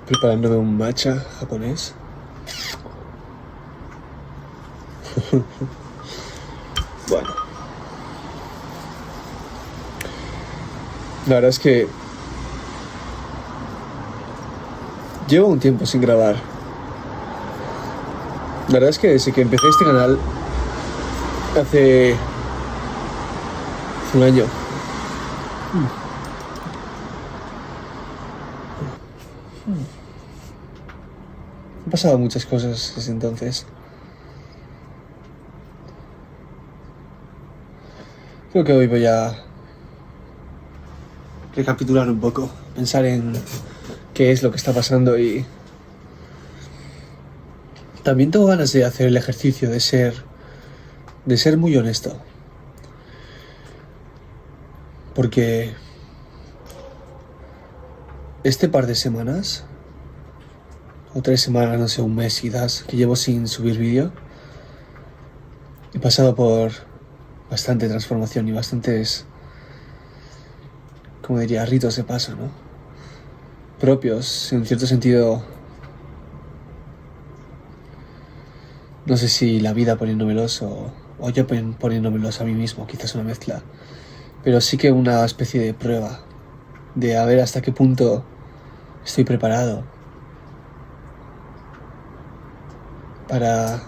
Preparándome un matcha japonés. Bueno, la verdad es que llevo un tiempo sin grabar. La verdad es que desde que empecé este canal hace un año. Han pasado muchas cosas desde entonces. Creo que hoy voy a recapitular un poco, pensar en qué es lo que está pasando y también tengo ganas de hacer el ejercicio de ser muy honesto. Porque este par de semanas, o 3 semanas, no sé, un mes quizás, que llevo sin subir vídeo, he pasado por bastante transformación y bastantes, como diría, ritos de paso, ¿no? Propios, en cierto sentido, no sé si la vida poniéndomelos o yo poniéndomelos a mí mismo, quizás una mezcla. Pero sí que una especie de prueba, de a ver hasta qué punto estoy preparado para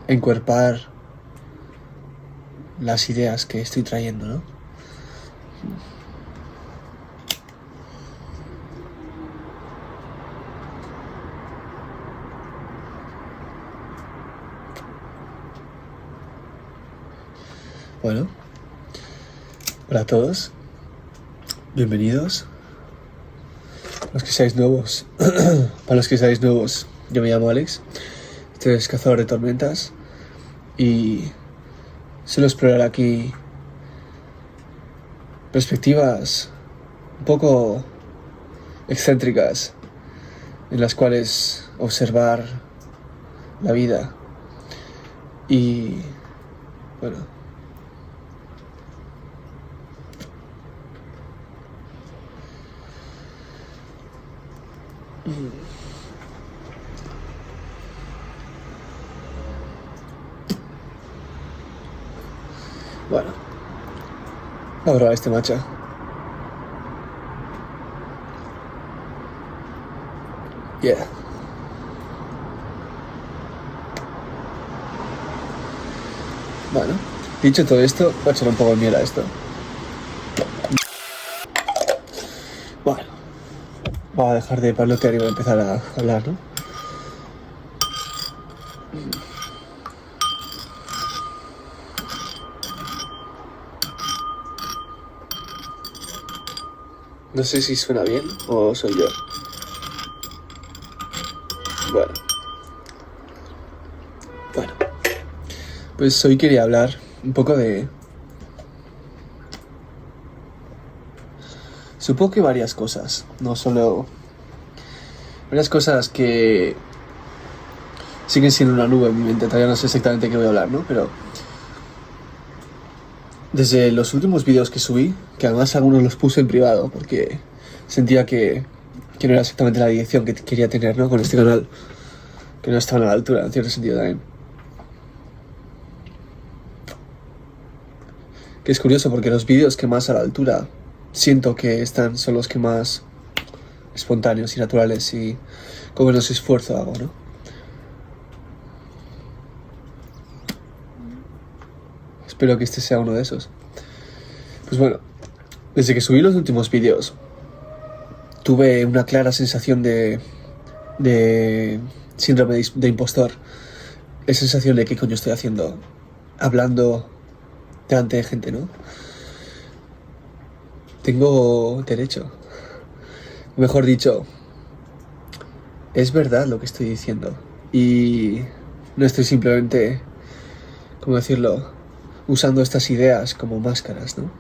encuerpar las ideas que estoy trayendo, ¿no? Bueno, hola a todos, bienvenidos. Para los que seáis nuevos, yo me llamo Alex, este es Cazador de Tormentas y suelo explorar aquí perspectivas un poco excéntricas en las cuales observar la vida y, bueno, voy a probar este matcha. Yeah. Bueno, dicho todo esto, voy a echar un poco de miel a esto. Bueno, voy a dejar de pablotear y voy a empezar a hablar, ¿no? No sé si suena bien o soy yo. Bueno, pues hoy quería hablar un poco de... Supongo que varias cosas, no solo... Varias cosas que siguen siendo una nube en mi mente, todavía no sé exactamente qué voy a hablar, ¿no? Pero desde los últimos vídeos que subí, que además algunos los puse en privado porque sentía que no era exactamente la dirección que quería tener, ¿no? Con este canal, que no estaba a la altura, en cierto sentido también. Que es curioso porque los vídeos que más a la altura siento que están son los que más espontáneos y naturales y con menos esfuerzo hago, ¿no? Espero que este sea uno de esos. Pues bueno, desde que subí los últimos vídeos tuve una clara sensación de síndrome de impostor. La sensación de qué coño estoy haciendo hablando delante de gente, ¿no? Tengo derecho. Mejor dicho, es verdad lo que estoy diciendo. Y no estoy simplemente, ¿cómo decirlo?, usando estas ideas como máscaras, ¿no?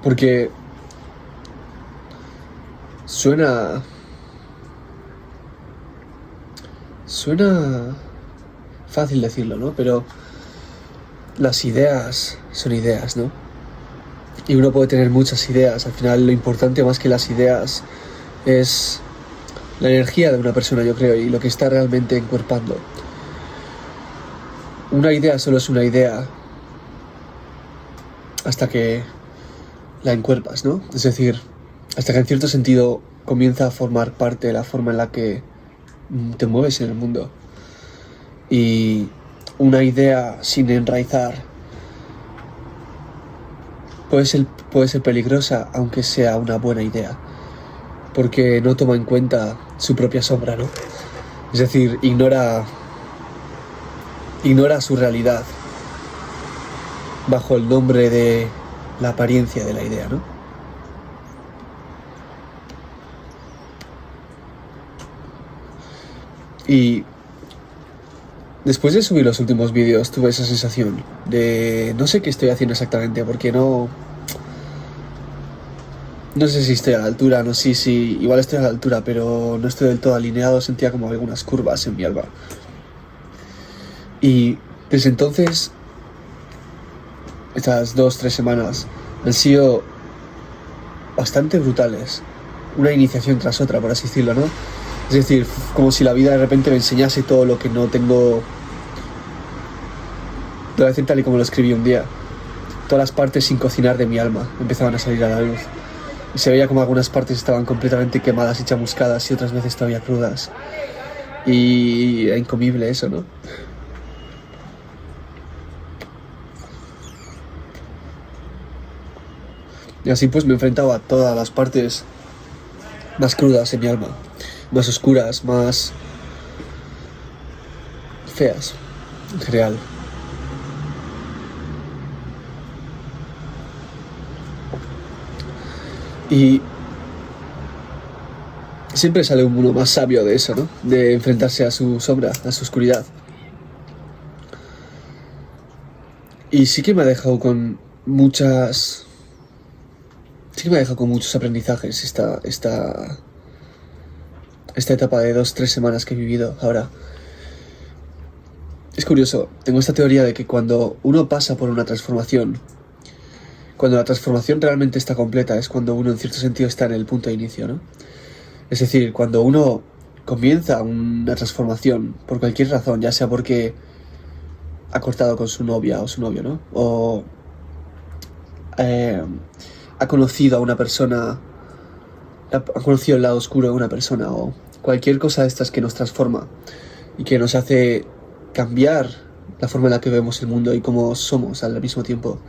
Porque suena fácil decirlo, ¿no? Pero las ideas son ideas, ¿no? y uno puede tener muchas ideas. Al final lo importante más que las ideas es la energía de una persona, yo creo, y lo que está realmente encuerpando. Una idea solo es una idea hasta que la encuerpas, ¿no? Es decir, hasta que en cierto sentido comienza a formar parte de la forma en la que te mueves en el mundo. Y una idea sin enraizar puede ser peligrosa, aunque sea una buena idea, porque no toma en cuenta su propia sombra, ¿no? Es decir, ignora su realidad bajo el nombre de la apariencia de la idea, ¿no? Y después de subir los últimos vídeos tuve esa sensación de no sé qué estoy haciendo exactamente, porque no sé si estoy a la altura, no sé si igual estoy a la altura, pero no estoy del todo alineado, sentía como algunas curvas en mi alma. Y desde entonces, estas 2-3 semanas han sido bastante brutales, una iniciación tras otra, por así decirlo, ¿no? Es decir, como si la vida de repente me enseñase todo lo que no tengo. Te voy a decir tal y como lo escribí un día. Todas las partes sin cocinar de mi alma empezaban a salir a la luz. Y se veía como algunas partes estaban completamente quemadas y chamuscadas y otras veces todavía crudas. Y era incomible eso, ¿no? Y así pues me enfrentaba a todas las partes más crudas en mi alma, más oscuras, más feas, en general. Y siempre sale uno más sabio de eso, ¿no? De enfrentarse a su sombra, a su oscuridad. Y sí que me ha dejado con muchos aprendizajes esta etapa de 2-3 semanas que he vivido ahora. Es curioso, tengo esta teoría de que cuando uno pasa por una transformación, cuando la transformación realmente está completa, es cuando uno en cierto sentido está en el punto de inicio, ¿no? Es decir, cuando uno comienza una transformación por cualquier razón, ya sea porque ha cortado con su novia o su novio, ¿no? O ha conocido a una persona, ha conocido el lado oscuro de una persona, o cualquier cosa de estas que nos transforma y que nos hace cambiar la forma en la que vemos el mundo y cómo somos al mismo tiempo.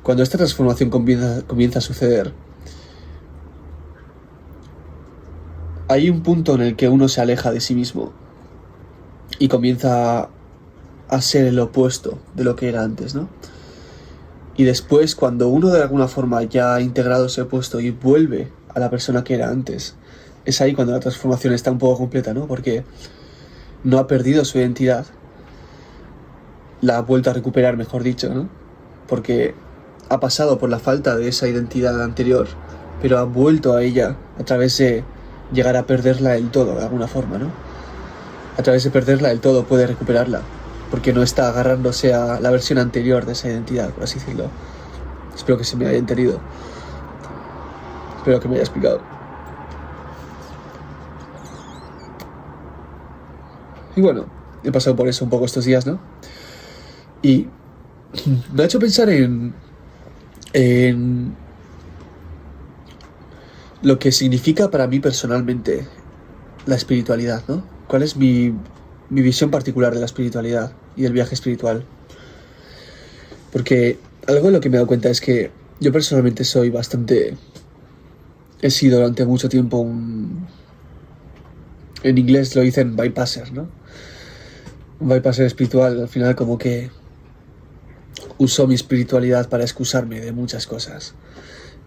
Cuando esta transformación comienza a suceder, hay un punto en el que uno se aleja de sí mismo y comienza a ser el opuesto de lo que era antes, ¿no? Y después, cuando uno de alguna forma ya ha integrado ese opuesto y vuelve a la persona que era antes, es ahí cuando la transformación está un poco completa, ¿no? Porque no ha perdido su identidad, la ha vuelto a recuperar, mejor dicho, ¿no? Porque ha pasado por la falta de esa identidad anterior, pero ha vuelto a ella a través de llegar a perderla del todo, de alguna forma, ¿no? A través de perderla del todo puede recuperarla, porque no está agarrándose a la versión anterior de esa identidad, por así decirlo. Espero que se me haya entendido. Espero que me haya explicado. Y bueno, he pasado por eso un poco estos días, ¿no? Y me ha hecho pensar en lo que significa para mí personalmente la espiritualidad, ¿no? ¿Cuál es mi visión particular de la espiritualidad y del viaje espiritual? Porque algo de lo que me he dado cuenta es que yo personalmente he sido durante mucho tiempo en inglés lo dicen bypasser, ¿no? Un bypasser espiritual, al final como que uso mi espiritualidad para excusarme de muchas cosas.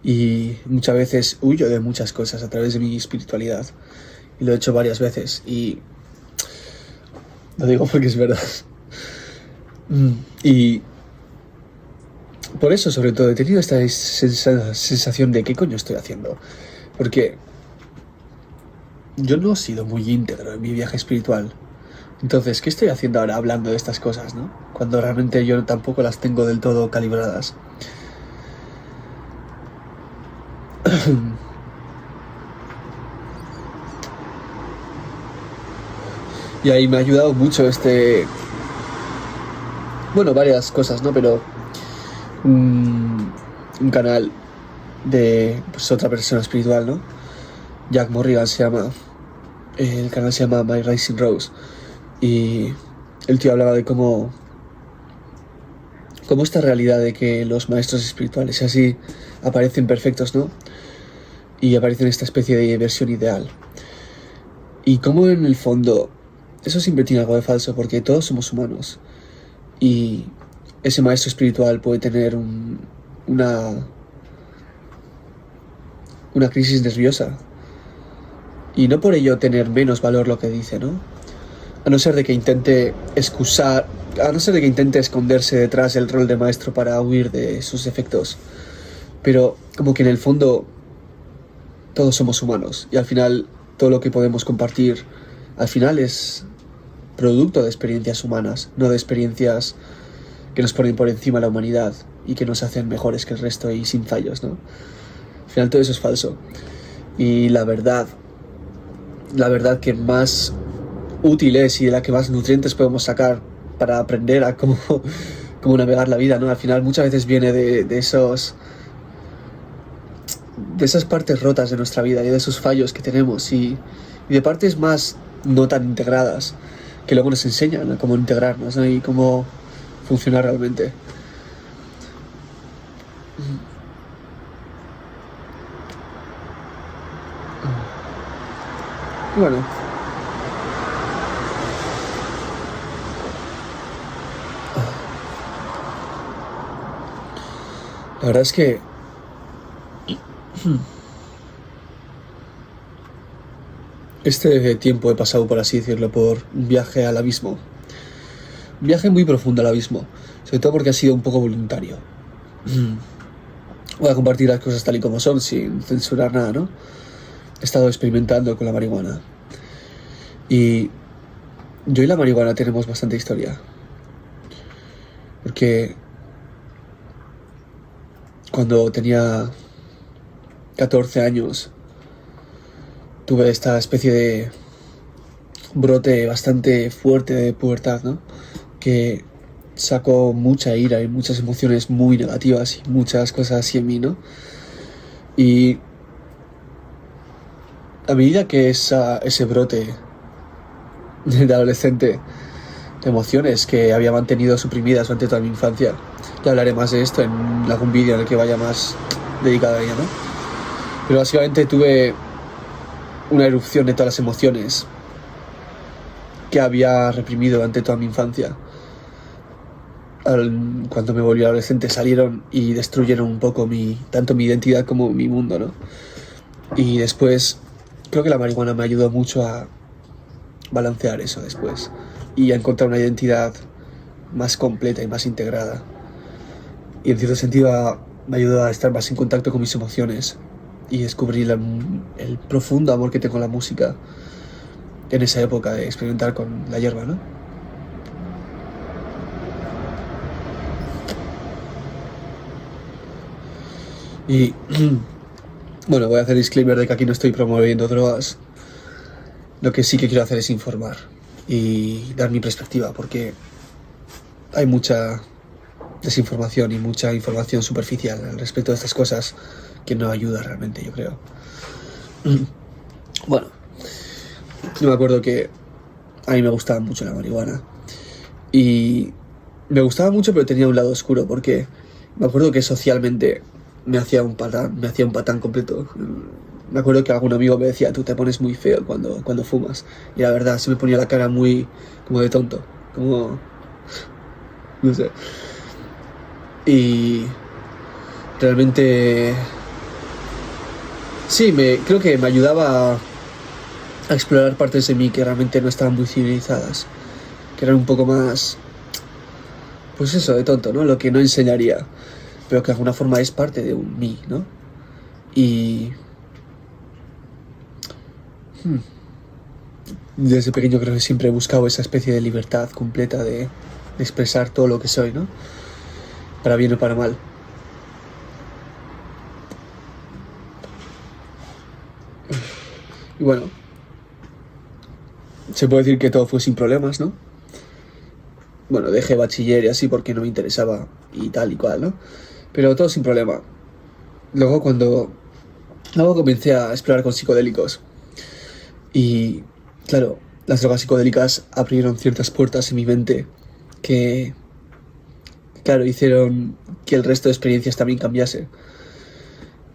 Y muchas veces huyo de muchas cosas a través de mi espiritualidad. Y lo he hecho varias veces. Y lo digo porque es verdad. Y por eso, sobre todo, he tenido esta sensación de ¿qué coño estoy haciendo? Porque yo no he sido muy íntegro en mi viaje espiritual. Entonces, ¿qué estoy haciendo ahora hablando de estas cosas, no? Cuando realmente yo tampoco las tengo del todo calibradas. Y ahí me ha ayudado mucho bueno, varias cosas, ¿no? Pero un canal de pues, otra persona espiritual, ¿no? Jack Morrigan se llama. El canal se llama My Rising Rose. Y el tío hablaba de cómo esta realidad de que los maestros espirituales así aparecen perfectos, ¿no? Y aparecen esta especie de versión ideal. Y cómo en el fondo eso siempre tiene algo de falso, porque todos somos humanos. Y ese maestro espiritual puede tener una crisis nerviosa. Y no por ello tener menos valor lo que dice, ¿no? A no ser de que intente esconderse detrás del rol de maestro para huir de sus defectos. Pero como que en el fondo todos somos humanos y al final todo lo que podemos compartir al final es producto de experiencias humanas, no de experiencias que nos ponen por encima de la humanidad y que nos hacen mejores que el resto y sin fallos, ¿no? Al final todo eso es falso. Y la verdad que más útil es y de la que más nutrientes podemos sacar para aprender a cómo navegar la vida, ¿no? Al final muchas veces viene de esas partes rotas de nuestra vida y de esos fallos que tenemos y de partes más no tan integradas que luego nos enseñan a cómo integrarnos, ¿no? Y cómo funcionar realmente. Bueno, la verdad es que este tiempo he pasado, por así decirlo, por un viaje al abismo. Un viaje muy profundo al abismo, sobre todo porque ha sido un poco voluntario. Voy a compartir las cosas tal y como son, sin censurar nada, ¿no? He estado experimentando con la marihuana. Y yo y la marihuana tenemos bastante historia. Porque cuando tenía 14 años tuve esta especie de brote bastante fuerte de pubertad, ¿no? Que sacó mucha ira y muchas emociones muy negativas y muchas cosas así en mí, ¿no? Y a medida que ese brote de adolescente de emociones que había mantenido suprimidas durante toda mi infancia, ya hablaré más de esto en algún vídeo en el que vaya más dedicado a ella, ¿no? Pero básicamente tuve una erupción de todas las emociones que había reprimido durante toda mi infancia. Cuando me volví adolescente salieron y destruyeron un poco tanto mi identidad como mi mundo, ¿no? Y después creo que la marihuana me ayudó mucho a balancear eso después y a encontrar una identidad más completa y más integrada. Y en cierto sentido me ayudó a estar más en contacto con mis emociones y descubrir el profundo amor que tengo a la música en esa época de experimentar con la hierba, ¿no? Y bueno, voy a hacer disclaimer de que aquí no estoy promoviendo drogas. Lo que sí que quiero hacer es informar y dar mi perspectiva, porque hay mucha desinformación y mucha información superficial al respecto de estas cosas que no ayuda realmente, yo creo. Bueno, yo me acuerdo que a mí me gustaba mucho la marihuana y me gustaba mucho, pero tenía un lado oscuro, porque me acuerdo que socialmente me hacía un patán completo. Me acuerdo que algún amigo me decía: tú te pones muy feo cuando fumas. Y la verdad, se me ponía la cara muy como de tonto, como no sé. Y realmente sí, creo que me ayudaba a explorar partes de mí que realmente no estaban muy civilizadas, que eran un poco más, pues eso, de tonto, ¿no? Lo que no enseñaría, pero que de alguna forma es parte de un mí, ¿no? Y desde pequeño creo que siempre he buscado esa especie de libertad completa de expresar todo lo que soy, ¿no? Para bien o para mal. bueno, se puede decir que todo fue sin problemas, ¿no? Bueno, dejé bachiller y así porque no me interesaba y tal y cual, ¿no? Pero todo sin problema. Luego luego comencé a explorar con psicodélicos. Y claro, las drogas psicodélicas abrieron ciertas puertas en mi mente que, claro, hicieron que el resto de experiencias también cambiase.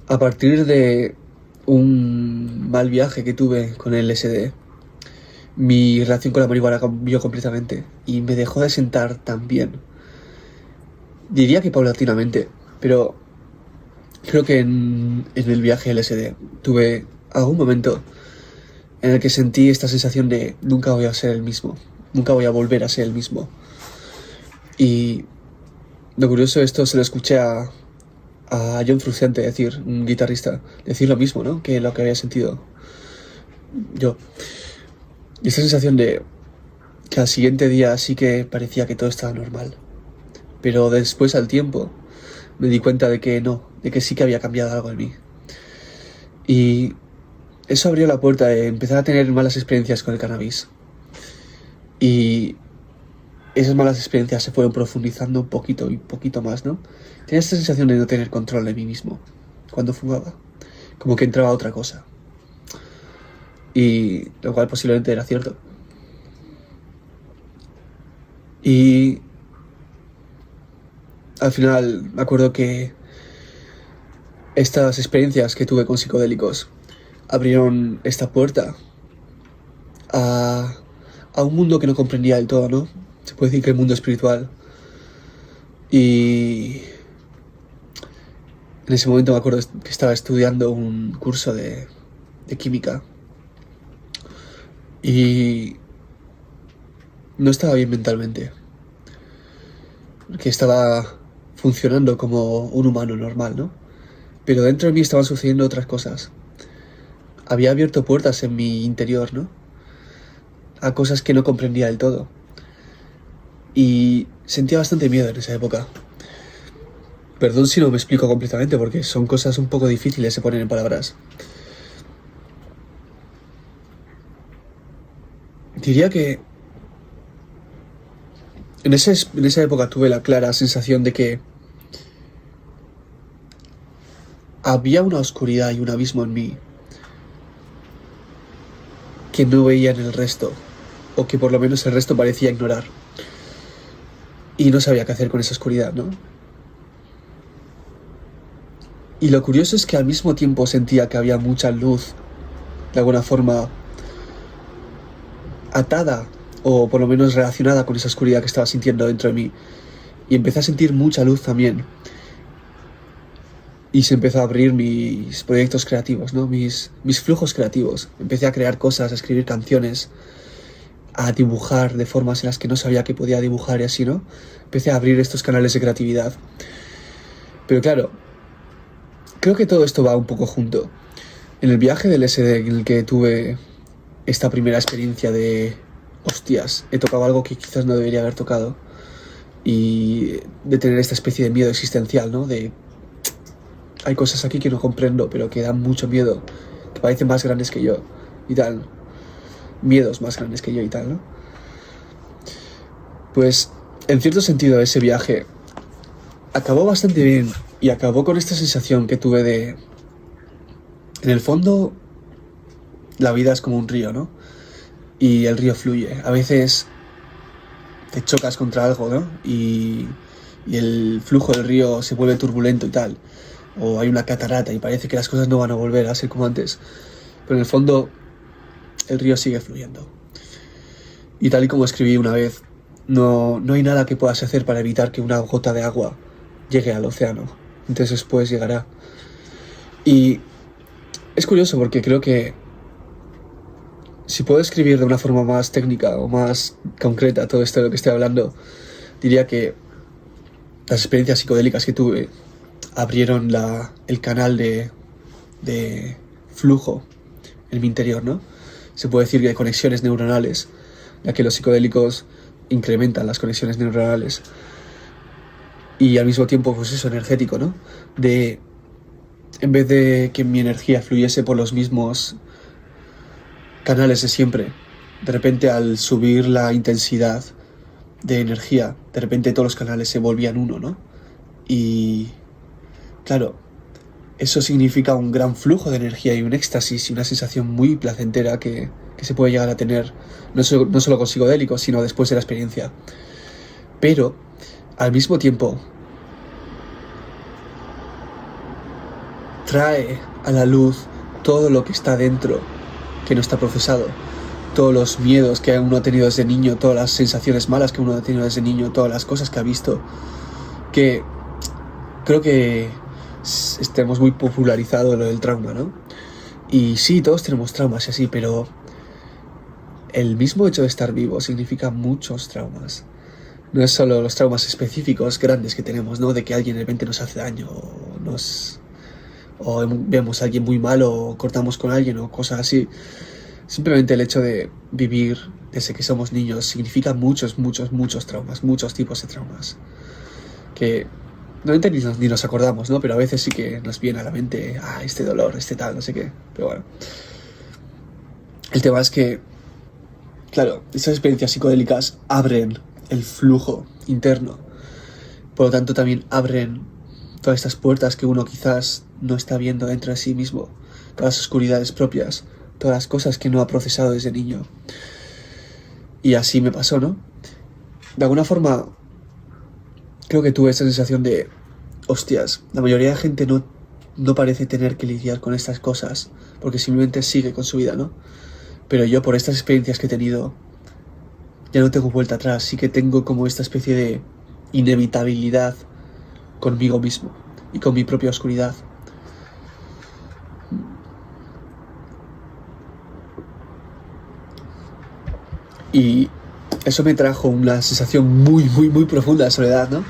A partir de un mal viaje que tuve con el LSD, mi relación con la marihuana cambió completamente y me dejó de sentar tan bien. Diría que paulatinamente, pero creo que en el viaje LSD tuve algún momento en el que sentí esta sensación de nunca voy a ser el mismo, nunca voy a volver a ser el mismo. Y lo curioso de esto se lo escuché a John Frusciante decir, un guitarrista, decir lo mismo, ¿no? Que lo que había sentido yo. Y esta sensación de que al siguiente día sí que parecía que todo estaba normal. Pero después al tiempo me di cuenta de que no, de que sí que había cambiado algo en mí. Y eso abrió la puerta de empezar a tener malas experiencias con el cannabis. Y esas malas experiencias se fueron profundizando un poquito y poquito más, ¿no? Tenía esta sensación de no tener control de mí mismo cuando fumaba. Como que entraba otra cosa. Y lo cual posiblemente era cierto. Y al final me acuerdo que estas experiencias que tuve con psicodélicos abrieron esta puerta a, a un mundo que no comprendía del todo, ¿no? Se puede decir que el mundo espiritual. Y en ese momento me acuerdo que estaba estudiando un curso de química y no estaba bien mentalmente, porque estaba funcionando como un humano normal, ¿no? Pero dentro de mí estaban sucediendo otras cosas. Había abierto puertas en mi interior, ¿no? A cosas que no comprendía del todo. Y sentía bastante miedo en esa época. Perdón si no me explico completamente porque son cosas un poco difíciles de poner en palabras. Diría que en esa época tuve la clara sensación de que había una oscuridad y un abismo en mí que no veía en el resto, o que por lo menos el resto parecía ignorar. Y no sabía qué hacer con esa oscuridad, ¿no? Y lo curioso es que al mismo tiempo sentía que había mucha luz, de alguna forma atada, o por lo menos relacionada con esa oscuridad que estaba sintiendo dentro de mí. Y empecé a sentir mucha luz también. Y se empezó a abrir mis proyectos creativos, ¿no? Mis flujos creativos. Empecé a crear cosas, a escribir canciones, a dibujar de formas en las que no sabía que podía dibujar y así, ¿no? Empecé a abrir estos canales de creatividad. Pero claro, creo que todo esto va un poco junto. En el viaje del SD en el que tuve esta primera experiencia de hostias, he tocado algo que quizás no debería haber tocado. Y de tener esta especie de miedo existencial, ¿no? De hay cosas aquí que no comprendo, pero que dan mucho miedo, que parecen más grandes que yo y tal. Miedos más grandes que yo y tal, ¿no? Pues, en cierto sentido, ese viaje acabó bastante bien y acabó con esta sensación que tuve de... En el fondo, la vida es como un río, ¿no? Y el río fluye. A veces te chocas contra algo, ¿no? Y el flujo del río se vuelve turbulento y tal. O hay una catarata y parece que las cosas no van a volver a ser como antes. Pero en el fondo, el río sigue fluyendo. Y tal y como escribí una vez, no hay nada que puedas hacer para evitar que una gota de agua llegue al océano. Entonces después llegará. Y es curioso porque creo que si puedo escribir de una forma más técnica o más concreta todo esto de lo que estoy hablando, diría que las experiencias psicodélicas que tuve abrieron el canal de flujo en mi interior, ¿no? Se puede decir que hay conexiones neuronales, ya que los psicodélicos incrementan las conexiones neuronales. Y al mismo tiempo, pues eso, energético, ¿no? En vez de que mi energía fluyese por los mismos canales de siempre. De repente, al subir la intensidad de energía, de repente todos los canales se volvían uno, ¿no? Y claro, eso significa un gran flujo de energía y un éxtasis y una sensación muy placentera que se puede llegar a tener no solo con psicodélicos, sino después de la experiencia. Pero, al mismo tiempo, trae a la luz todo lo que está dentro, que no está procesado. Todos los miedos que uno ha tenido desde niño, todas las sensaciones malas que uno ha tenido desde niño, todas las cosas que ha visto, que creo que estemos muy popularizado lo del trauma, ¿no? Y sí, todos tenemos traumas y así, pero el mismo hecho de estar vivo significa muchos traumas. No es solo los traumas específicos grandes que tenemos, ¿no? De que alguien de repente nos hace daño o vemos a alguien muy malo o cortamos con alguien o cosas así. Simplemente el hecho de vivir desde que somos niños significa muchos traumas, muchos tipos de traumas. Que normalmente ni nos acordamos, ¿no? Pero a veces sí que nos viene a la mente, este dolor, este tal, no sé qué. Pero bueno. El tema es que, claro, estas experiencias psicodélicas abren el flujo interno. Por lo tanto, también abren todas estas puertas que uno quizás no está viendo dentro de sí mismo. Todas las oscuridades propias, todas las cosas que no ha procesado desde niño. Y así me pasó, ¿no? De alguna forma, creo que tuve esa sensación de, hostias, la mayoría de gente no parece tener que lidiar con estas cosas, porque simplemente sigue con su vida, ¿no? Pero yo, por estas experiencias que he tenido, ya no tengo vuelta atrás. Sí que tengo como esta especie de inevitabilidad conmigo mismo y con mi propia oscuridad. Y eso me trajo una sensación muy profunda de soledad, ¿no?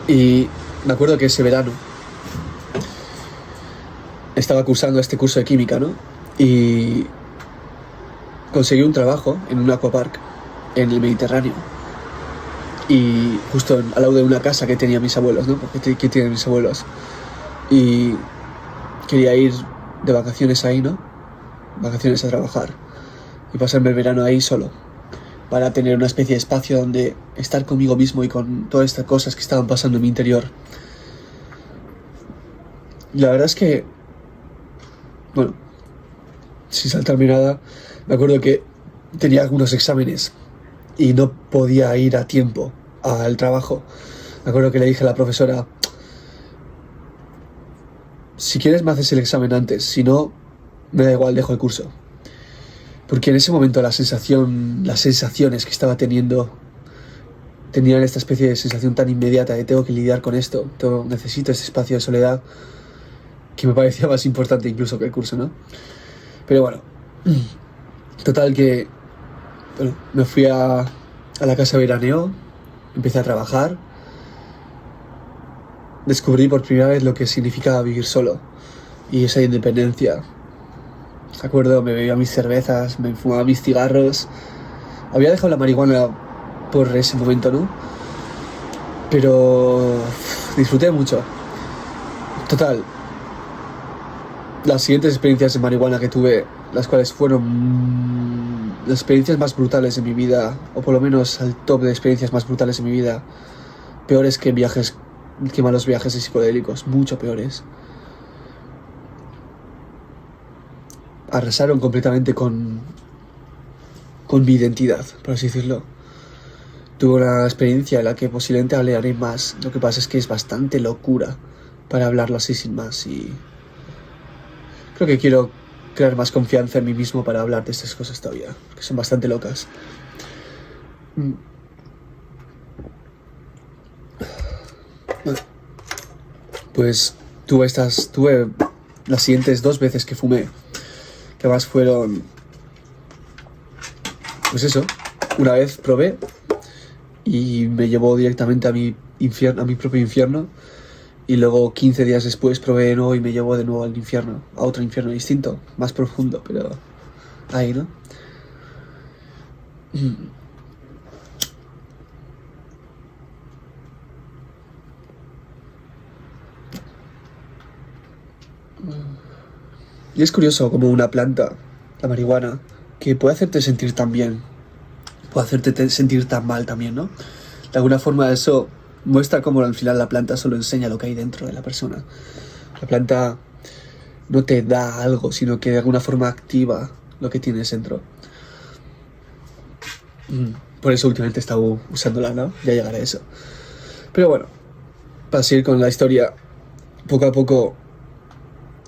Y me acuerdo que ese verano estaba cursando este curso de química, ¿no? Y conseguí un trabajo en un aquapark en el Mediterráneo. Y justo al lado de una casa que tenían mis abuelos, ¿no? Porque que tienen mis abuelos. Y quería ir de vacaciones ahí, ¿no? Vacaciones a trabajar. Y pasarme el verano ahí solo. Para tener una especie de espacio donde estar conmigo mismo y con todas estas cosas que estaban pasando en mi interior. Y la verdad es que, bueno, sin saltarme nada, me acuerdo que tenía algunos exámenes y no podía ir a tiempo al trabajo. Me acuerdo que le dije a la profesora, si quieres me haces el examen antes, si no, me da igual, dejo el curso. Porque en ese momento las sensaciones que estaba teniendo tenían esta especie de sensación tan inmediata de tengo que lidiar con esto, necesito este espacio de soledad, que me parecía más importante incluso que el curso, ¿no? Pero bueno, total que, bueno, me fui a la casa de veraneo, empecé a trabajar, descubrí por primera vez lo que significaba vivir solo y esa independencia. ¿De acuerdo? Me bebía mis cervezas, me fumaba mis cigarros. Había dejado la marihuana por ese momento, ¿no? Pero disfruté mucho. Total, las siguientes experiencias de marihuana que tuve, las cuales fueron las experiencias más brutales de mi vida, o por lo menos al top de experiencias más brutales de mi vida, peores que malos viajes de psicodélicos, mucho peores. Arrasaron completamente con mi identidad, por así decirlo. Tuve una experiencia en la que posiblemente hablaré más. Lo que pasa es que es bastante locura para hablarlo así sin más y creo que quiero crear más confianza en mí mismo para hablar de estas cosas todavía, que son bastante locas. Pues tuve las siguientes 2 veces que fumé, que además fueron, pues eso, una vez probé y me llevó directamente a mi propio infierno, y luego 15 días después probé de nuevo y me llevó de nuevo al infierno, a otro infierno distinto, más profundo, pero ahí, ¿no? Y es curioso como una planta la marihuana, que puede hacerte sentir tan bien, puede hacerte sentir tan mal también, ¿no? De alguna forma eso muestra cómo al final la planta solo enseña lo que hay dentro de la persona. La planta no te da algo, sino que de alguna forma activa lo que tienes dentro. Por eso últimamente he estado usándola, ¿no? Ya llegaré a eso. Pero bueno, para seguir con la historia, poco a poco,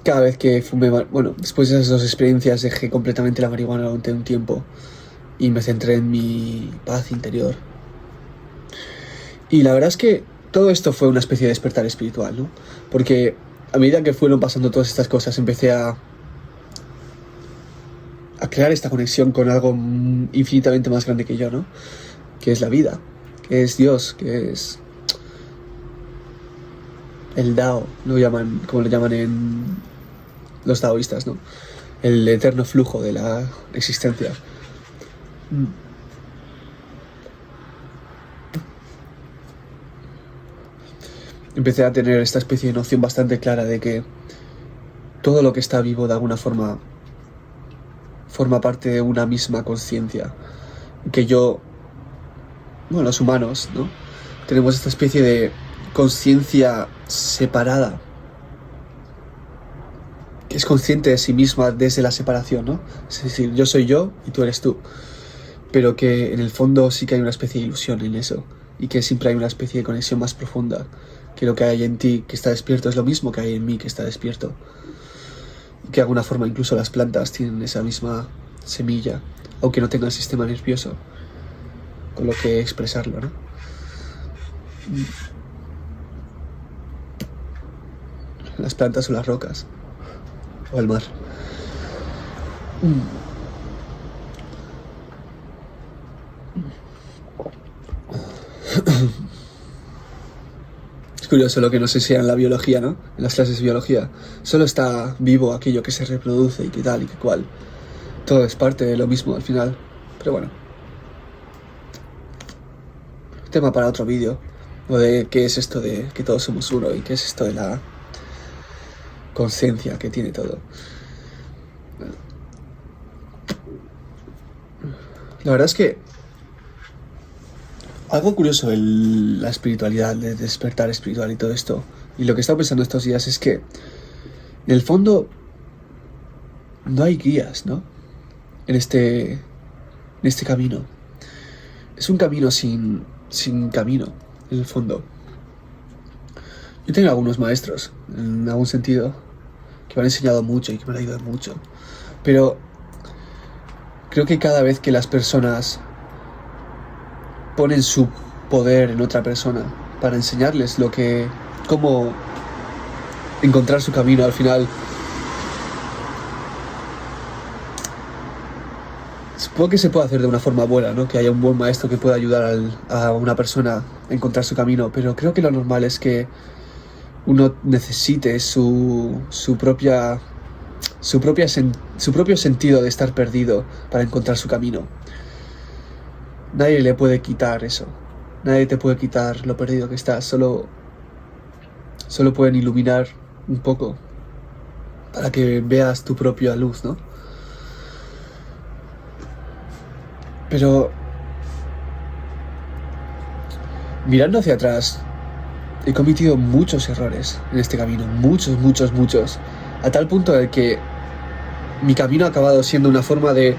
cada vez que fumé, bueno, después de esas dos experiencias dejé completamente la marihuana durante un tiempo y me centré en mi paz interior. Y la verdad es que todo esto fue una especie de despertar espiritual, ¿no? Porque a medida que fueron pasando todas estas cosas, empecé a crear esta conexión con algo infinitamente más grande que yo, ¿no? Que es la vida, que es Dios, que es el Dao, lo llaman, como lo llaman en los taoístas, ¿no? El eterno flujo de la existencia. Empecé a tener esta especie de noción bastante clara de que todo lo que está vivo de alguna forma forma parte de una misma conciencia. Que yo, bueno, los humanos, ¿no? Tenemos esta especie de conciencia separada, que es consciente de sí misma desde la separación, ¿no? Es decir, yo soy yo y tú eres tú. Pero que en el fondo sí que hay una especie de ilusión en eso. Y que siempre hay una especie de conexión más profunda. Que lo que hay en ti que está despierto es lo mismo que hay en mí que está despierto. Y que de alguna forma incluso las plantas tienen esa misma semilla, aunque no tengan sistema nervioso con lo que expresarlo, ¿no? Las plantas o las rocas. O el mar. Es curioso lo que nos enseñan en la biología, ¿no? En las clases de biología. Solo está vivo aquello que se reproduce y que tal y que cual. Todo es parte de lo mismo al final. Pero bueno. Tema para otro vídeo. O de qué es esto de que todos somos uno y qué es esto de la conciencia que tiene todo. La verdad es que algo curioso de la espiritualidad, de despertar espiritual y todo esto, y lo que he estado pensando estos días es que en el fondo no hay guías, ¿no? En este camino. Es un camino sin camino, en el fondo. Yo tengo algunos maestros, en algún sentido, que me han enseñado mucho y que me han ayudado mucho. Pero creo que cada vez que las personas ponen su poder en otra persona para enseñarles cómo encontrar su camino, al final supongo que se puede hacer de una forma buena, ¿no? Que haya un buen maestro que pueda ayudar a una persona a encontrar su camino, pero creo que lo normal es que uno necesite su propio sentido de estar perdido para encontrar su camino. Nadie le puede quitar eso. Nadie te puede quitar lo perdido que estás. Solo pueden iluminar un poco para que veas tu propia luz, ¿no? Pero mirando hacia atrás, he cometido muchos errores en este camino. Muchos. A tal punto de que mi camino ha acabado siendo una forma de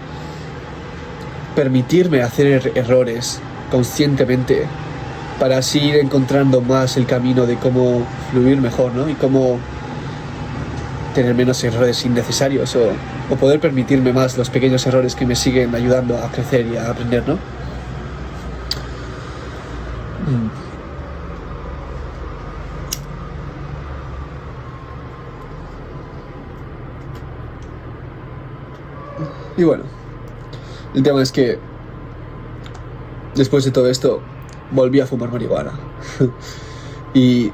permitirme hacer errores conscientemente para así ir encontrando más el camino de cómo fluir mejor, ¿no? Y cómo tener menos errores innecesarios o poder permitirme más los pequeños errores que me siguen ayudando a crecer y a aprender, ¿no? Y bueno, el tema es que después de todo esto volví a fumar marihuana y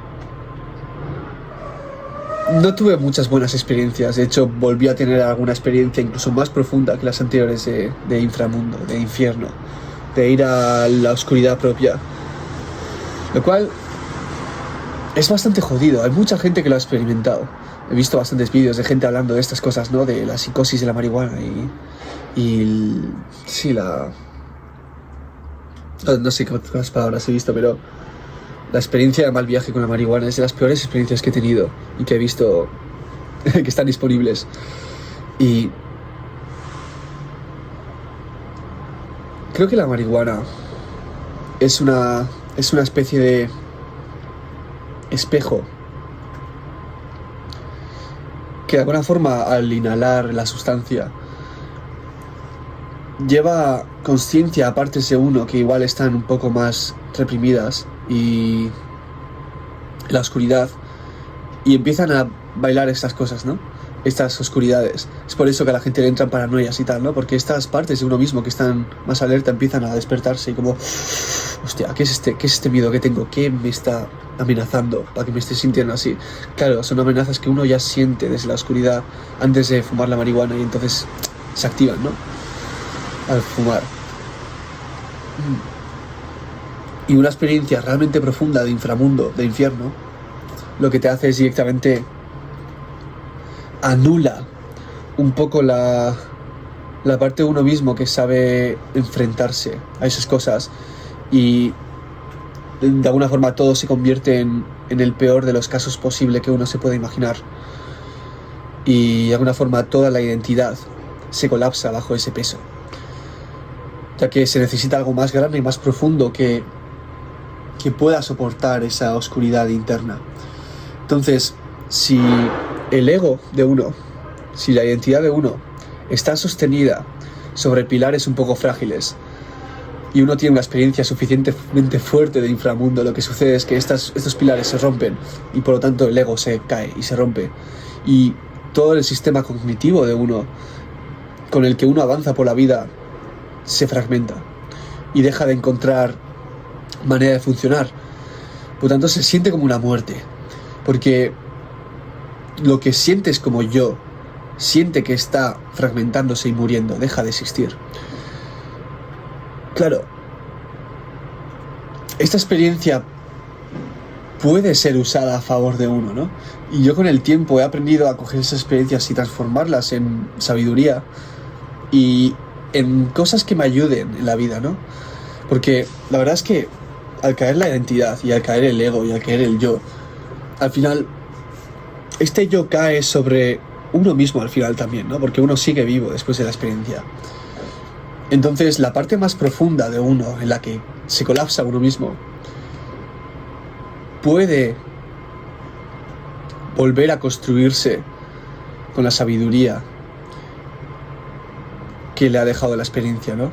no tuve muchas buenas experiencias. De hecho, volví a tener alguna experiencia incluso más profunda que las anteriores de inframundo, de infierno, de ir a la oscuridad propia, lo cual es bastante jodido. Hay mucha gente que lo ha experimentado. He visto bastantes vídeos de gente hablando de estas cosas, ¿no? De la psicosis de la marihuana sí, no sé qué otras palabras he visto, pero la experiencia de mal viaje con la marihuana es de las peores experiencias que he tenido y que he visto que están disponibles. Y creo que la marihuana es una especie de espejo que de alguna forma, al inhalar la sustancia, lleva consciencia a partes de uno que igual están un poco más reprimidas y en la oscuridad, y empiezan a bailar estas cosas, ¿no? Estas oscuridades. Es por eso que a la gente le entran paranoias y tal, ¿no? Porque estas partes de uno mismo que están más alerta empiezan a despertarse y como, hostia, ¿qué es este miedo que tengo? ¿Qué me está amenazando para que me esté sintiendo así? Claro, son amenazas que uno ya siente desde la oscuridad antes de fumar la marihuana y entonces se activan, ¿no? Al fumar. Y una experiencia realmente profunda de inframundo, de infierno, lo que te hace es directamente anula un poco la parte de uno mismo que sabe enfrentarse a esas cosas, y de alguna forma todo se convierte en el peor de los casos posible que uno se pueda imaginar, y de alguna forma toda la identidad se colapsa bajo ese peso, ya que se necesita algo más grande y más profundo que pueda soportar esa oscuridad interna. Entonces, si el ego de uno, si la identidad de uno está sostenida sobre pilares un poco frágiles y uno tiene una experiencia suficientemente fuerte de inframundo, lo que sucede es que estos pilares se rompen y por lo tanto el ego se cae y se rompe, y todo el sistema cognitivo de uno con el que uno avanza por la vida se fragmenta y deja de encontrar manera de funcionar. Por lo tanto se siente como una muerte, porque lo que sientes como yo siente que está fragmentándose y muriendo, deja de existir. Claro, esta experiencia puede ser usada a favor de uno, ¿no? Y yo con el tiempo he aprendido a coger esas experiencias y transformarlas en sabiduría y en cosas que me ayuden en la vida, ¿no? Porque la verdad es que al caer la identidad y al caer el ego y al caer el yo, al final este yo cae sobre uno mismo al final también, ¿no? Porque uno sigue vivo después de la experiencia. Entonces la parte más profunda de uno, en la que se colapsa uno mismo, puede volver a construirse con la sabiduría que le ha dejado la experiencia, ¿no?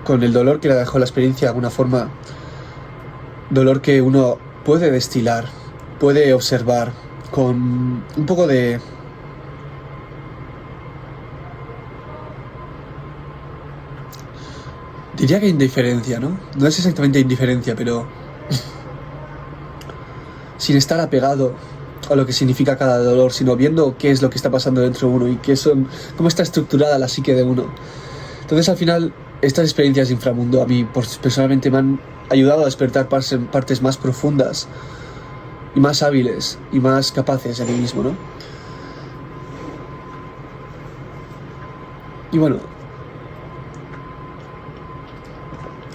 Con el dolor que le ha dejado la experiencia, de alguna forma, dolor que uno puede destilar, puede observar con un poco de diría que indiferencia, ¿no? No es exactamente indiferencia, pero sin estar apegado a lo que significa cada dolor, sino viendo qué es lo que está pasando dentro de uno y cómo está estructurada la psique de uno. Entonces, al final, estas experiencias de inframundo a mí personalmente me han ayudado a despertar partes más profundas y más hábiles y más capaces de mí mismo, ¿no? Y bueno,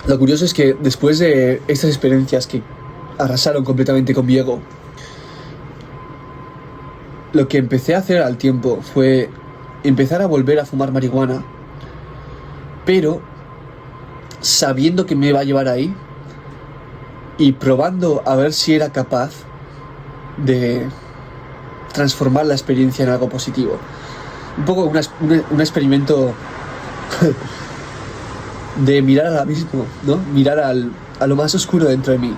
lo curioso es que después de estas experiencias que arrasaron completamente con mi ego, lo que empecé a hacer al tiempo fue empezar a volver a fumar marihuana, pero sabiendo que me iba a llevar ahí y probando a ver si era capaz de transformar la experiencia en algo positivo. Un poco un experimento de mirar al abismo, ¿no? Mirar a lo más oscuro dentro de mí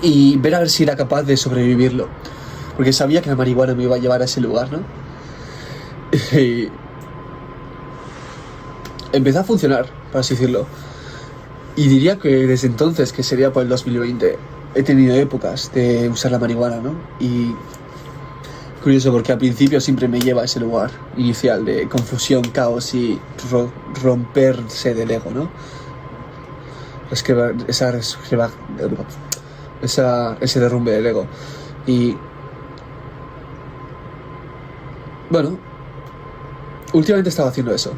y ver a ver si era capaz de sobrevivirlo, porque sabía que la marihuana me iba a llevar a ese lugar, ¿no? Y empezó a funcionar, por así decirlo, y diría que desde entonces, que sería por el 2020, he tenido épocas de usar la marihuana, ¿no? Y curioso, porque al principio siempre me lleva a ese lugar inicial de confusión, caos y romperse del ego, ¿no? ese derrumbe del ego. Y bueno, últimamente estaba haciendo eso.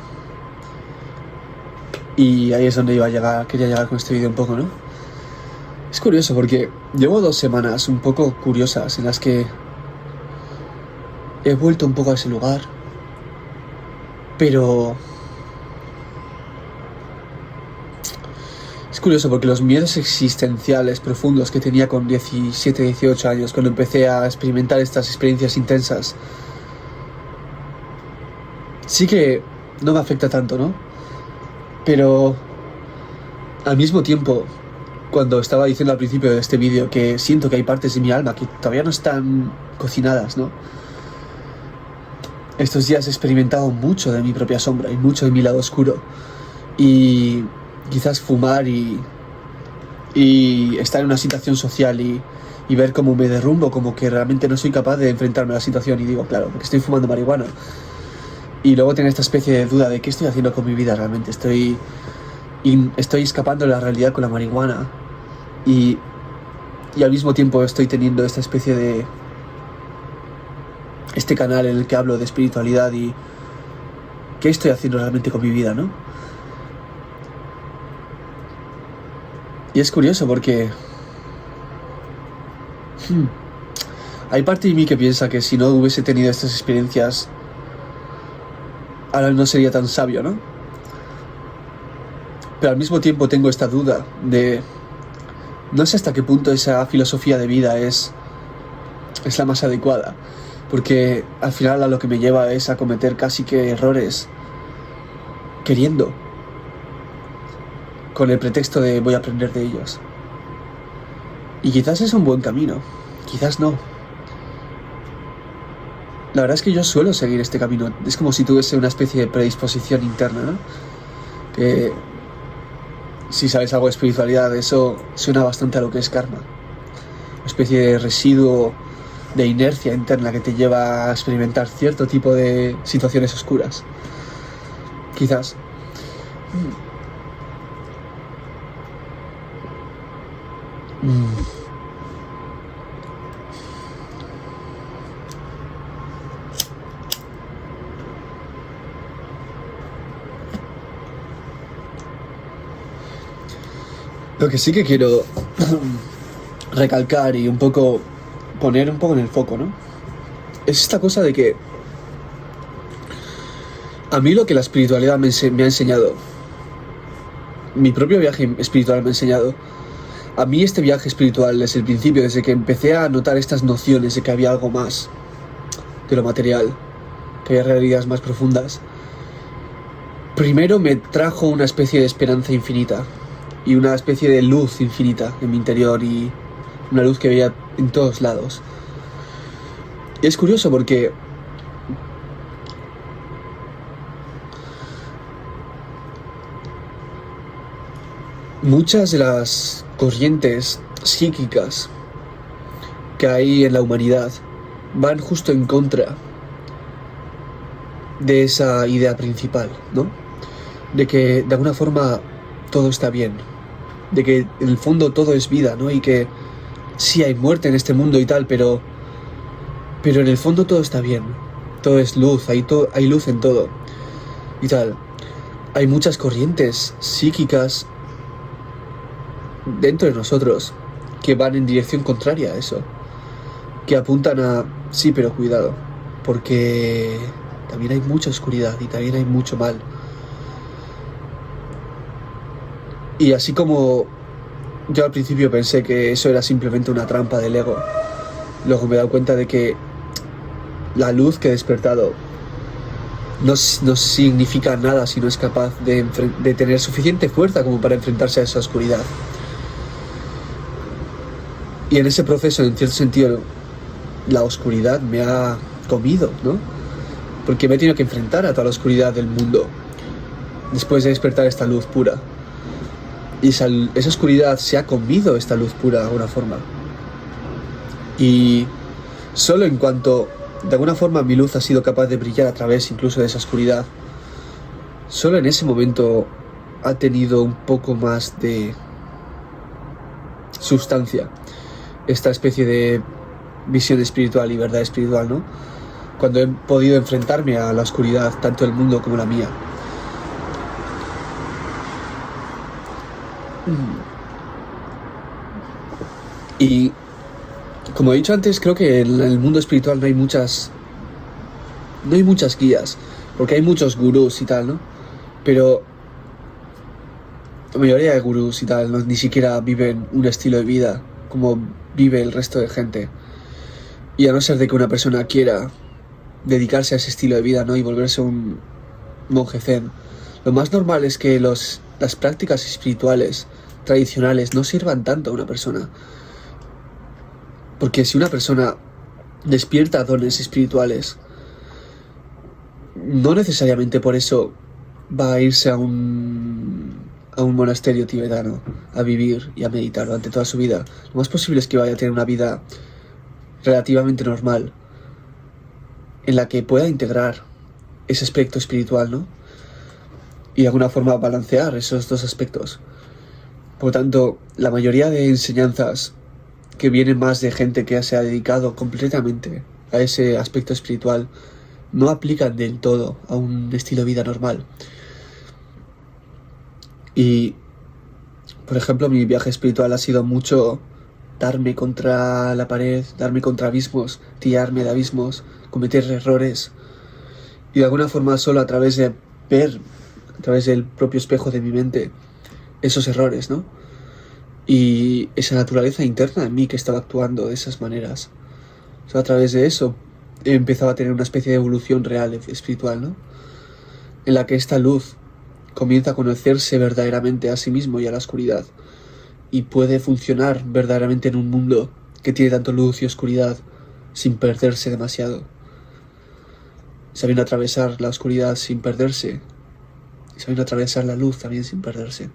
Y ahí es donde quería llegar con este vídeo un poco, ¿no? Es curioso porque llevo 2 semanas un poco curiosas en las que he vuelto un poco a ese lugar. Pero es curioso porque los miedos existenciales profundos que tenía con 17, 18 años, cuando empecé a experimentar estas experiencias intensas, sí que no me afecta tanto, ¿no? Pero al mismo tiempo, cuando estaba diciendo al principio de este vídeo que siento que hay partes de mi alma que todavía no están cocinadas, ¿no? Estos días he experimentado mucho de mi propia sombra y mucho de mi lado oscuro. Y quizás fumar y estar en una situación social y ver cómo me derrumbo, como que realmente no soy capaz de enfrentarme a la situación. Y digo, claro, porque estoy fumando marihuana. Y luego tener esta especie de duda de qué estoy haciendo con mi vida realmente. Estoy escapando de la realidad con la marihuana. Y al mismo tiempo estoy teniendo esta especie de... este canal en el que hablo de espiritualidad y qué estoy haciendo realmente con mi vida, ¿no? Y es curioso porque hay parte de mí que piensa que si no hubiese tenido estas experiencias, ahora no sería tan sabio, ¿no? Pero al mismo tiempo tengo esta duda de... no sé hasta qué punto esa filosofía de vida es la más adecuada. Porque al final a lo que me lleva es a cometer casi que errores queriendo, con el pretexto de voy a aprender de ellos. Y quizás es un buen camino, quizás no. La verdad es que yo suelo seguir este camino. Es como si tuviese una especie de predisposición interna, ¿no? Que si sabes algo de espiritualidad, eso suena bastante a lo que es karma. Una especie de residuo de inercia interna que te lleva a experimentar cierto tipo de situaciones oscuras. Quizás. Lo que sí que quiero recalcar y poner un poco en el foco, ¿no? Es esta cosa de que a mí lo que la espiritualidad me ha enseñado, mi propio viaje espiritual me ha enseñado, a mí este viaje espiritual desde el principio, desde que empecé a notar estas nociones de que había algo más de lo material, que había realidades más profundas, primero me trajo una especie de esperanza infinita y una especie de luz infinita en mi interior y una luz que veía en todos lados. Y es curioso porque muchas de las corrientes psíquicas que hay en la humanidad van justo en contra de esa idea principal, ¿no? De que de alguna forma todo está bien, de que en el fondo todo es vida, ¿no? Y que sí hay muerte en este mundo y tal, pero en el fondo todo está bien, todo es luz, hay luz en todo y tal. Hay muchas corrientes psíquicas dentro de nosotros que van en dirección contraria a eso, que apuntan a sí, pero cuidado, porque también hay mucha oscuridad y también hay mucho mal. Y así como yo al principio pensé que eso era simplemente una trampa del ego, luego me he dado cuenta de que la luz que he despertado no significa nada si no es capaz de tener suficiente fuerza como para enfrentarse a esa oscuridad. Y en ese proceso, en cierto sentido, la oscuridad me ha comido, ¿no? Porque me he tenido que enfrentar a toda la oscuridad del mundo después de despertar esta luz pura. Y esa oscuridad se ha comido esta luz pura de alguna forma. Y solo en cuanto de alguna forma mi luz ha sido capaz de brillar a través incluso de esa oscuridad, solo en ese momento ha tenido un poco más de sustancia. esta especie de visión espiritual y verdad espiritual, ¿no? Cuando he podido enfrentarme a la oscuridad, tanto el mundo como la mía. Y como he dicho antes, creo que en el mundo espiritual no hay muchas guías, porque hay muchos gurús y tal, ¿no? Pero la mayoría de gurús y tal ni siquiera viven un estilo de vida como vive el resto de gente. Y a no ser de que una persona quiera dedicarse a ese estilo de vida, ¿no? Y volverse un monje zen, lo más normal es que las prácticas espirituales tradicionales no sirvan tanto a una persona. Porque si una persona despierta dones espirituales, no necesariamente por eso va a irse a un monasterio tibetano a vivir y a meditar durante toda su vida. Lo más posible es que vaya a tener una vida relativamente normal en la que pueda integrar ese aspecto espiritual, ¿no? Y de alguna forma balancear esos dos aspectos. Por lo tanto, la mayoría de enseñanzas que vienen más de gente que se ha dedicado completamente a ese aspecto espiritual no aplican del todo a un estilo de vida normal. Y, por ejemplo, mi viaje espiritual ha sido mucho darme contra la pared, darme contra abismos, tirarme de abismos, cometer errores. Y de alguna forma solo a través de ver, a través del propio espejo de mi mente, esos errores, ¿no? Y esa naturaleza interna en mí que estaba actuando de esas maneras. O sea, a través de eso he empezado a tener una especie de evolución real, espiritual, ¿no? En la que esta luz comienza a conocerse verdaderamente a sí mismo y a la oscuridad. Y puede funcionar verdaderamente en un mundo que tiene tanto luz y oscuridad sin perderse demasiado. Sabiendo atravesar la oscuridad sin perderse. Y sabiendo atravesar la luz también sin perderse.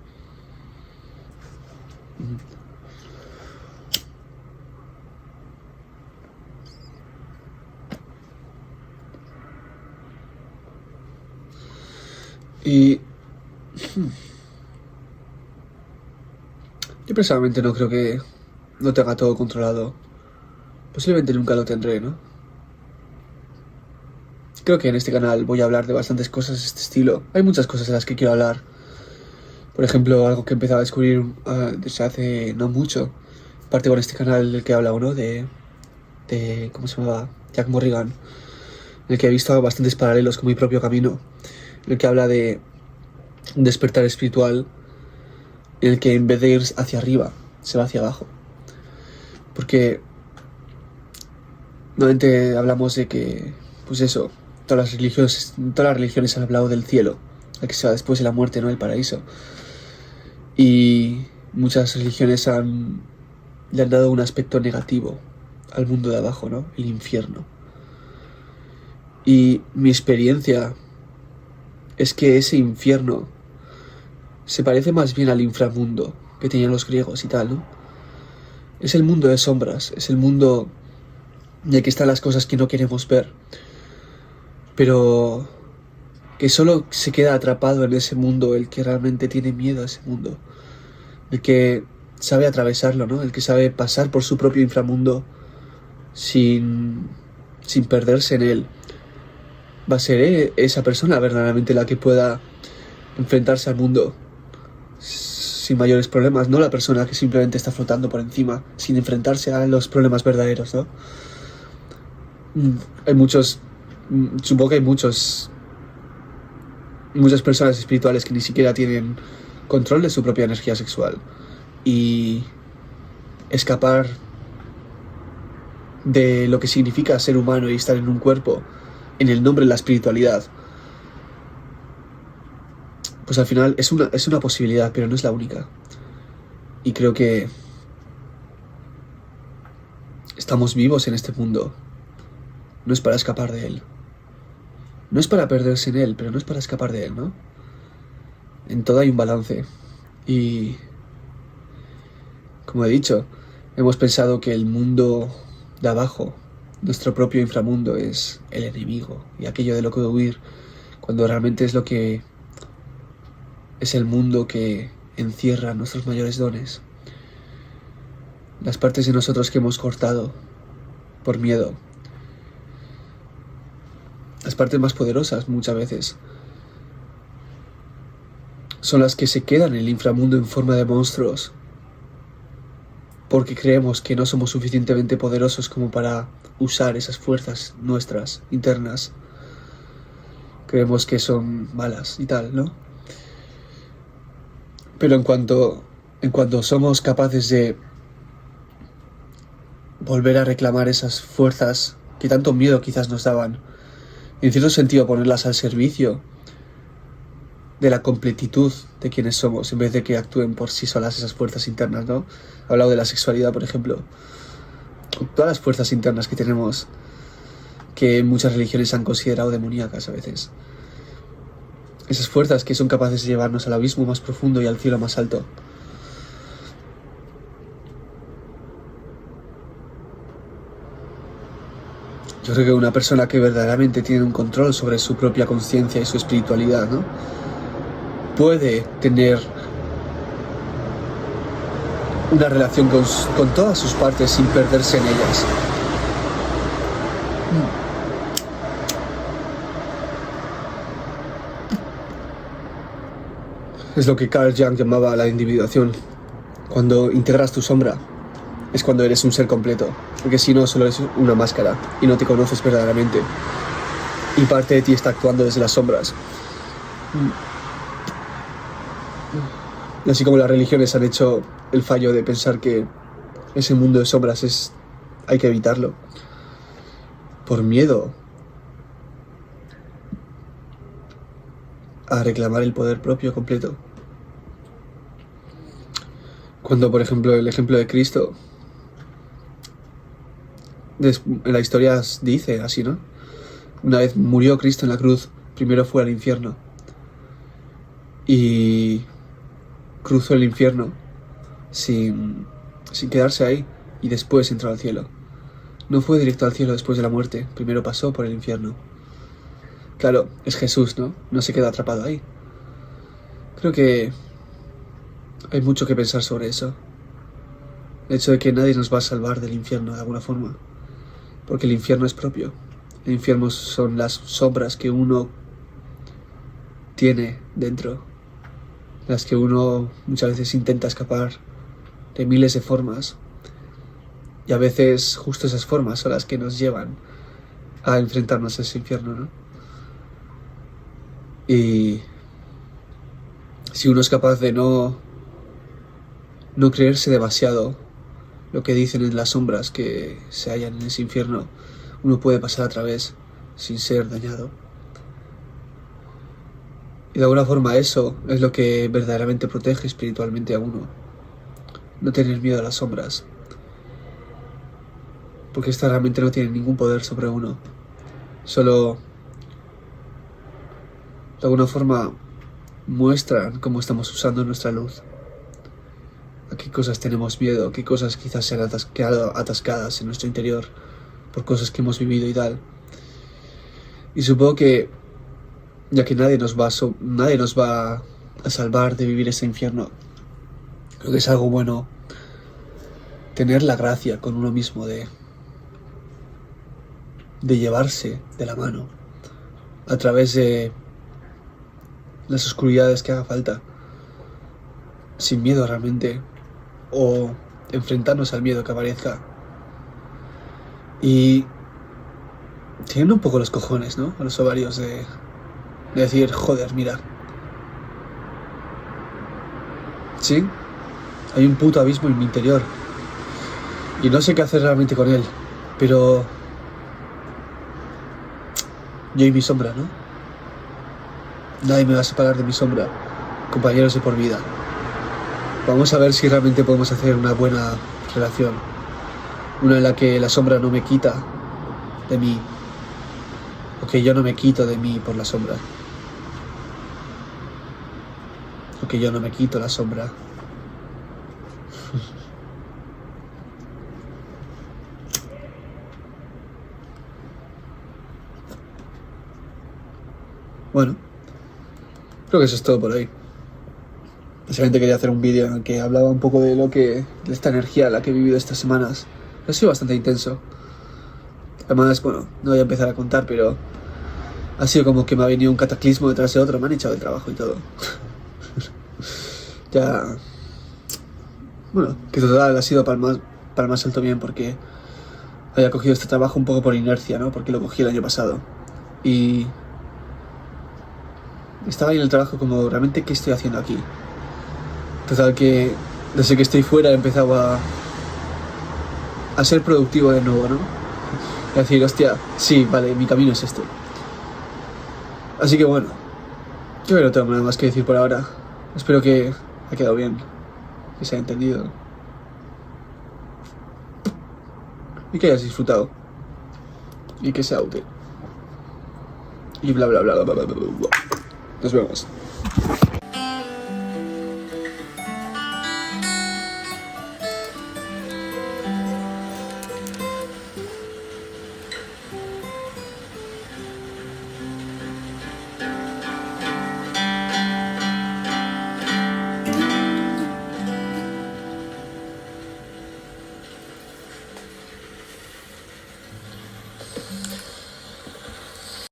Y yo personalmente no creo que lo tenga todo controlado. Posiblemente nunca lo tendré, ¿no? Creo que en este canal voy a hablar de bastantes cosas de este estilo. Hay muchas cosas de las que quiero hablar. Por ejemplo, algo que he empezado a descubrir desde hace no mucho. Aparte con este canal del que he hablado, ¿no? De ¿cómo se llamaba? Jack Morrigan. En el que he visto bastantes paralelos con mi propio camino. En el que habla de un despertar espiritual. En el que en vez de ir hacia arriba, se va hacia abajo. Porque normalmente hablamos de que, pues eso, todas las religiones han hablado del cielo, al que se va después de la muerte, ¿no? El paraíso. Y muchas religiones le han dado un aspecto negativo al mundo de abajo, ¿no? El infierno. Y mi experiencia es que ese infierno se parece más bien al inframundo que tenían los griegos y tal, ¿no? Es el mundo de sombras, es el mundo en el que están las cosas que no queremos ver, pero que solo se queda atrapado en ese mundo el que realmente tiene miedo a ese mundo, el que sabe atravesarlo, ¿no? El que sabe pasar por su propio inframundo sin perderse en él. Va a ser esa persona verdaderamente la que pueda enfrentarse al mundo sin mayores problemas, no la persona que simplemente está flotando por encima sin enfrentarse a los problemas verdaderos, ¿no? Hay muchos, supongo que hay muchas personas espirituales que ni siquiera tienen control de su propia energía sexual, y escapar de lo que significa ser humano y estar en un cuerpo en el nombre de la espiritualidad, pues al final es una posibilidad, pero no es la única. Y creo que estamos vivos en este mundo. No es para escapar de él. No es para perderse en él, pero no es para escapar de él, ¿no? En todo hay un balance. Y, como he dicho, hemos pensado que el mundo de abajo, nuestro propio inframundo, es el enemigo y aquello de lo que huir, cuando realmente es lo que es el mundo que encierra nuestros mayores dones. las partes de nosotros que hemos cortado por miedo, las partes más poderosas muchas veces, son las que se quedan en el inframundo en forma de monstruos, porque creemos que no somos suficientemente poderosos como para usar esas fuerzas nuestras internas. Creemos que son malas y tal, ¿no? Pero en cuanto somos capaces de volver a reclamar esas fuerzas que tanto miedo quizás nos daban, en cierto sentido ponerlas al servicio de la completitud de quienes somos, en vez de que actúen por sí solas esas fuerzas internas, ¿no? He hablado de la sexualidad, por ejemplo. Todas las fuerzas internas que tenemos, que muchas religiones han considerado demoníacas a veces. Esas fuerzas que son capaces de llevarnos al abismo más profundo y al cielo más alto. Yo creo que una persona que verdaderamente tiene un control sobre su propia conciencia y su espiritualidad, ¿no?, puede tener una relación con todas sus partes sin perderse en ellas. Es lo que Carl Jung llamaba la individuación. Cuando integras tu sombra, es cuando eres un ser completo, porque si no, solo eres una máscara y no te conoces verdaderamente. Y parte de ti está actuando desde las sombras. Y así como las religiones han hecho el fallo de pensar que ese mundo de sombras hay que evitarlo, por miedo a reclamar el poder propio completo. Cuando, por ejemplo, el ejemplo de Cristo, en la historia dice así, ¿no? Una vez murió Cristo en la cruz, primero fue al infierno y cruzó el infierno sin quedarse ahí, y después entró al cielo. No fue directo al cielo después de la muerte, primero pasó por el infierno. Claro, es Jesús, ¿no? No se queda atrapado ahí. Creo que hay mucho que pensar sobre eso. El hecho de que nadie nos va a salvar del infierno de alguna forma, porque el infierno es propio. El infierno son las sombras que uno tiene dentro, las que uno muchas veces intenta escapar de miles de formas, y a veces justo esas formas son las que nos llevan a enfrentarnos a ese infierno, ¿no? Y si uno es capaz de no creerse demasiado lo que dicen en las sombras que se hallan en ese infierno, uno puede pasar a través sin ser dañado. Y de alguna forma eso es lo que verdaderamente protege espiritualmente a uno. No tener miedo a las sombras, porque estas realmente no tienen ningún poder sobre uno. Solo de alguna forma muestran cómo estamos usando nuestra luz. A qué cosas tenemos miedo, qué cosas quizás se han quedado atascadas en nuestro interior por cosas que hemos vivido y tal. Y supongo que, ya que nadie nos va a salvar de vivir ese infierno, creo que es algo bueno tener la gracia con uno mismo de llevarse de la mano a través de las oscuridades que haga falta, sin miedo realmente, o enfrentarnos al miedo que aparezca, y teniendo un poco los cojones, ¿no?, a los ovarios de decir, joder, mira, sí, hay un puto abismo en mi interior y no sé qué hacer realmente con él, pero yo y mi sombra, ¿no? Nadie me va a separar de mi sombra, compañeros de por vida. Vamos a ver si realmente podemos hacer una buena relación, una en la que la sombra no me quita de mí, o que yo no me quito de mí por la sombra, o que yo no me quito la sombra. Bueno, creo que eso es todo por hoy. Básicamente quería hacer un vídeo en el que hablaba un poco de de esta energía la que he vivido estas semanas. Ha sido bastante intenso. Además, bueno, no voy a empezar a contar, pero ha sido como que me ha venido un cataclismo detrás de otro, me han echado del trabajo y todo. Ya... Bueno, que total ha sido para el más alto bien porque había cogido este trabajo un poco por inercia, ¿no? Porque lo cogí el año pasado. Y estaba ahí en el trabajo como, ¿realmente qué estoy haciendo aquí? Total que desde que estoy fuera he empezado a ser productivo de nuevo, ¿no? A decir, hostia, sí, vale, mi camino es este. Así que bueno, yo creo que no tengo nada más que decir por ahora. Espero que haya quedado bien, que se haya entendido y que hayas disfrutado y que sea útil. Y bla bla bla bla bla bla bla bla. Nos vemos.